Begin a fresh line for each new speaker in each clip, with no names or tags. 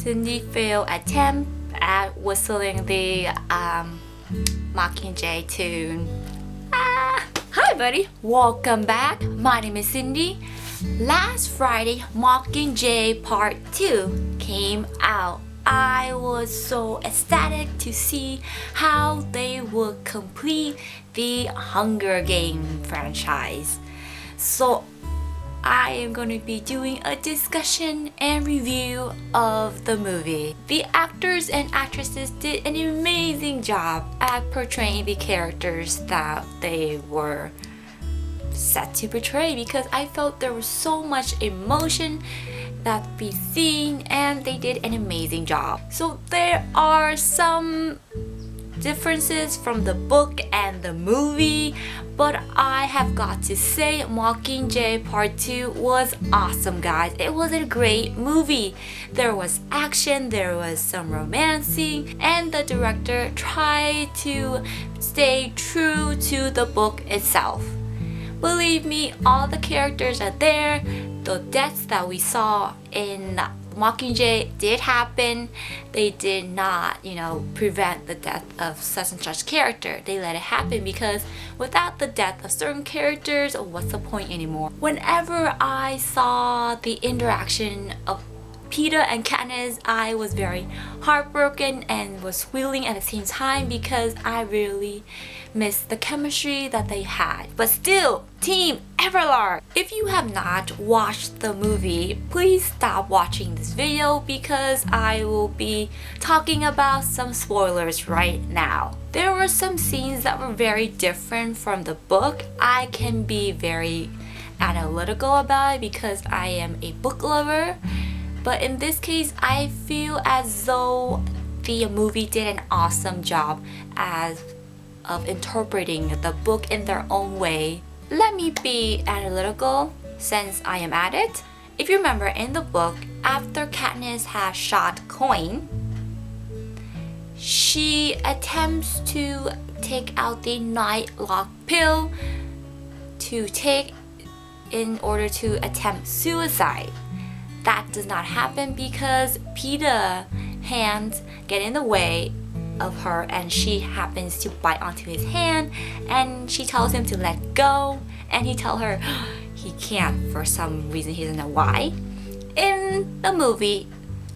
Cindy failed attempt at whistling the Mockingjay tune. Hi buddy, welcome back. My name is Cindy. Last Friday, Mockingjay Part 2 came out. I was so ecstatic to see how they would complete the Hunger Game franchise. So I am going to be doing a discussion and review of the movie. The actors and actresses did an amazing job at portraying the characters that they were set to portray, because I felt there was so much emotion that we seen, and they did an amazing job. So there are some differences from the book and the movie, but I have got to say Mockingjay Part 2 was awesome, guys. It was a great movie. There was action, there was some romancing, and the director tried to stay true to the book itself. Believe me, all the characters are there. The deaths that we saw in Mockingjay did happen. They did not, prevent the death of such and such character. They let it happen because without the death of certain characters, what's the point anymore? Whenever I saw the interaction of Peeta and Katniss, I was very heartbroken and was squealing at the same time because I really missed the chemistry that they had. But still, Team Everlark! If you have not watched the movie, please stop watching this video because I will be talking about some spoilers right now. There were some scenes that were very different from the book. I can be very analytical about it because I am a book lover. But in this case, I feel as though the movie did an awesome job of interpreting the book in their own way. Let me be analytical since I am at it. If you remember in the book, after Katniss has shot Coin, she attempts to take out the Nightlock pill to take in order to attempt suicide. That does not happen because Peeta's hands get in the way of her and she happens to bite onto his hand and she tells him to let go, and he tells her he can't for some reason, he doesn't know why. In the movie,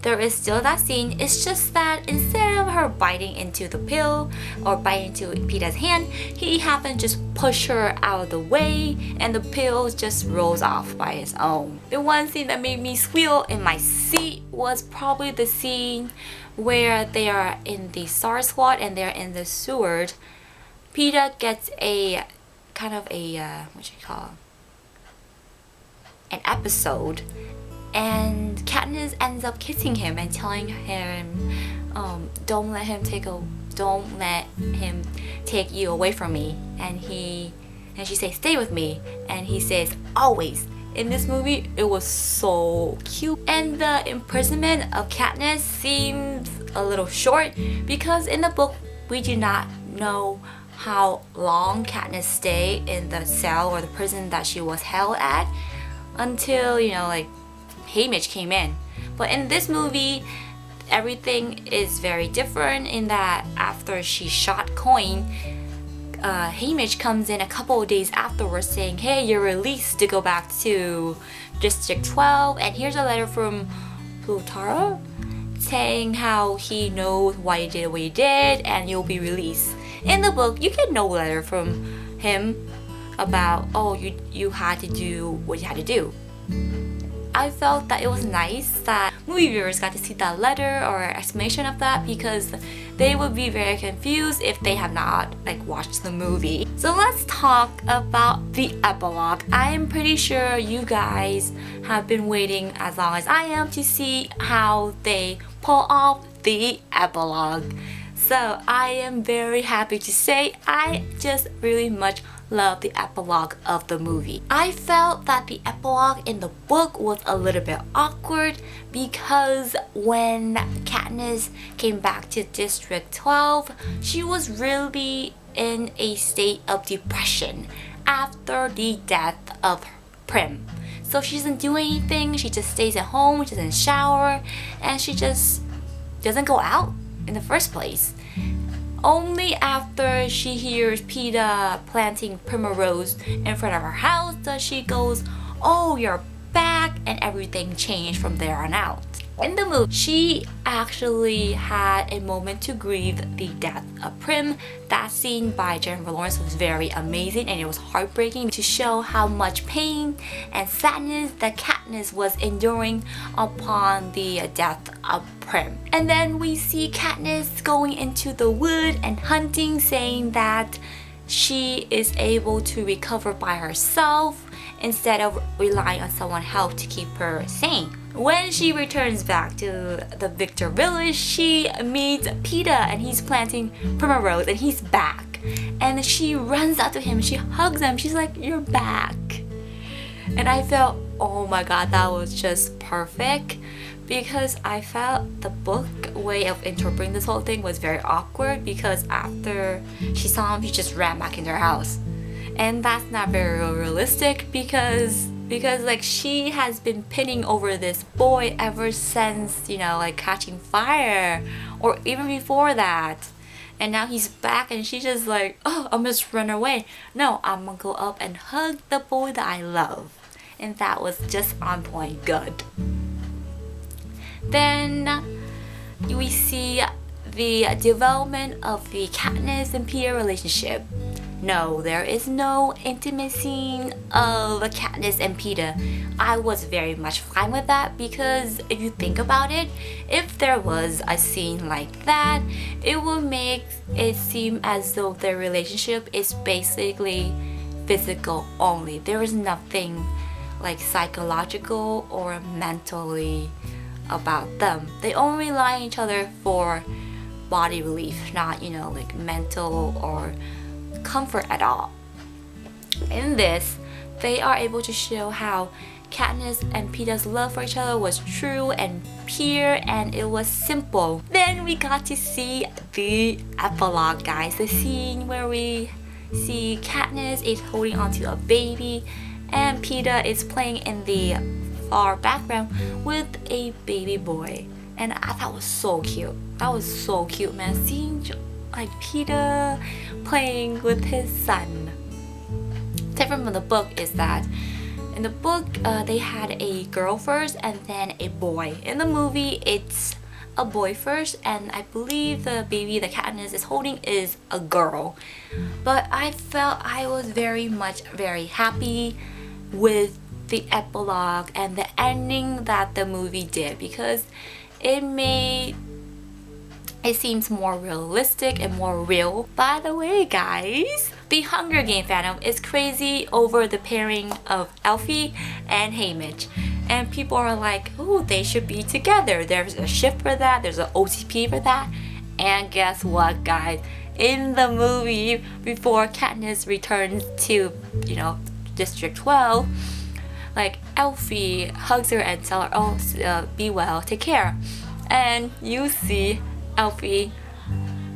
there is still that scene. It's just that instead of her biting into the pill or biting into Peeta's hand, he happened to just push her out of the way and the pill just rolls off by its own. The one scene that made me squeal in my seat was probably the scene where they are in the Star Squad and they're in the sewer. Peeta gets a kind of a an episode, and Katniss ends up kissing him and telling him, don't let him take you away from me. And she says, stay with me, and he says, always. In this movie, it was so cute. And the imprisonment of Katniss seems a little short because in the book, we do not know how long Katniss stayed in the cell or the prison that she was held at until, Haymitch came in. But in this movie, everything is very different in that after she shot Coin, Haymitch comes in a couple of days afterwards saying, hey, you're released to go back to District 12, and here's a letter from Plutara saying how he knows why you did what you did and you'll be released. In the book, you get no letter from him about, oh, you had to do what you had to do. I felt that it was nice that movie viewers got to see that letter or explanation of that, because they would be very confused if they have not watched the movie. So let's talk about the epilogue. I am pretty sure you guys have been waiting as long as I am to see how they pull off the epilogue. So I am very happy to say I just really much love the epilogue of the movie. I felt that the epilogue in the book was a little bit awkward because when Katniss came back to District 12, she was really in a state of depression after the death of Prim. So she doesn't do anything. She just stays at home. She doesn't shower, and she just doesn't go out in the first place. Only after she hears PETA planting primrose in front of her house does she goes, "Oh, you're back," and everything changed from there on out. In the movie, she actually had a moment to grieve the death of Prim. That scene by Jennifer Lawrence was very amazing, and it was heartbreaking to show how much pain and sadness that Katniss was enduring upon the death of Prim. And then we see Katniss going into the wood and hunting, saying that she is able to recover by herself instead of relying on someone else to keep her sane. When she returns back to the Victor Village, she meets PETA, and he's planting primrose, and he's back. And she runs out to him, she hugs him, she's like, "You're back." And I felt, oh my god, that was just perfect, because I felt the book way of interpreting this whole thing was very awkward, because after she saw him, she just ran back into her house. And that's not very realistic, because like she has been pinning over this boy ever since, you know, like Catching Fire, or even before that. And now he's back, and she's just like, "Oh, I'm just run away." No, I'm gonna go up and hug the boy that I love. And that was just on point good. Then we see the development of the Katniss and PETA relationship. No, there is no intimate scene of Katniss and PETA. I was very much fine with that, because if you think about it, if there was a scene like that, it would make it seem as though their relationship is basically physical only. There is nothing like psychological or mentally about them. They only rely on each other for body relief, not, you know, like mental or comfort at all. In this, they are able to show how Katniss and PETA's love for each other was true and pure, and it was simple. Then we got to see the epilogue, guys. The scene where we see Katniss is holding onto a baby, and PETA is playing in the far background with a baby boy. And I thought it was so cute. That was so cute, man. Seeing like PETA playing with his son. Different from the book is that in the book they had a girl first and then a boy. In the movie it's a boy first, and I believe the baby that Katniss is holding is a girl. But I felt I was very happy with the epilogue and the ending that the movie did, because it made it seems more realistic and more real. By the way, guys, the Hunger Game fandom is crazy over the pairing of Elfie and Haymitch. And people are like, oh, they should be together. There's a ship for that, there's an OTP for that. And guess what, guys? In the movie, before Katniss returns to, you know, District 12, like Elfie hugs her and tells her, oh, be well, take care. And you see Elfie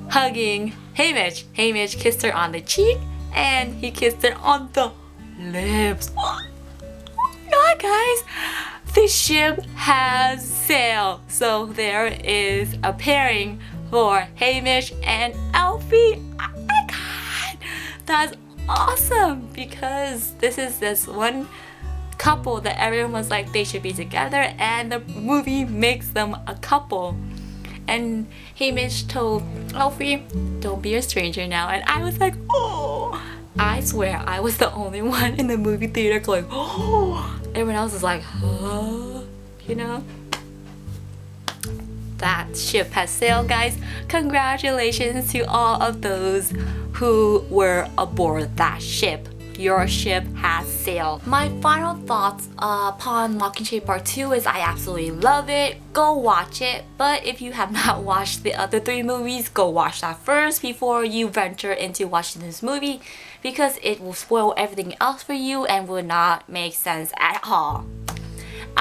hugging Haymitch. Haymitch kissed her on the cheek, and he kissed her on the lips. Oh my god, guys! The ship has sailed. So there is a pairing for Haymitch and Elfie. Oh my god! That's awesome, because this is this one couple that everyone was like they should be together, and the movie makes them a couple. And Haymitch told Elfie, don't be a stranger now. And I was like, oh, I swear I was the only one in the movie theater going, oh. Everyone else was like, huh? You know? That ship has sailed, guys. Congratulations to all of those who were aboard that ship. Your ship has sailed. My final thoughts upon Mockingjay Part 2 is I absolutely love it. Go watch it. But if you have not watched the other 3 movies, go watch that first before you venture into watching this movie, because it will spoil everything else for you and will not make sense at all.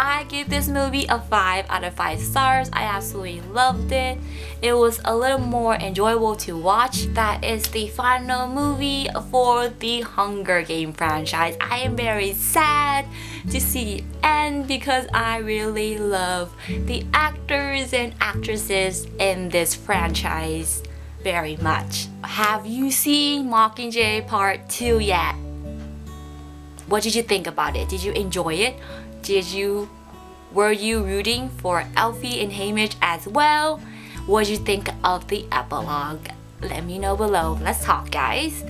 I give this movie a 5 out of 5 stars. I absolutely loved it. It was a little more enjoyable to watch. That is the final movie for the Hunger Game franchise. I am very sad to see it end because I really love the actors and actresses in this franchise very much. Have you seen Mockingjay Part 2 yet? What did you think about it? Did you enjoy it? Were you rooting for Alfie and Hamish as well? What did you think of the epilogue? Let me know below. Let's talk, guys.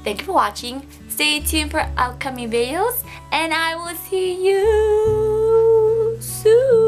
Thank you for watching. Stay tuned for upcoming videos, and I will see you soon.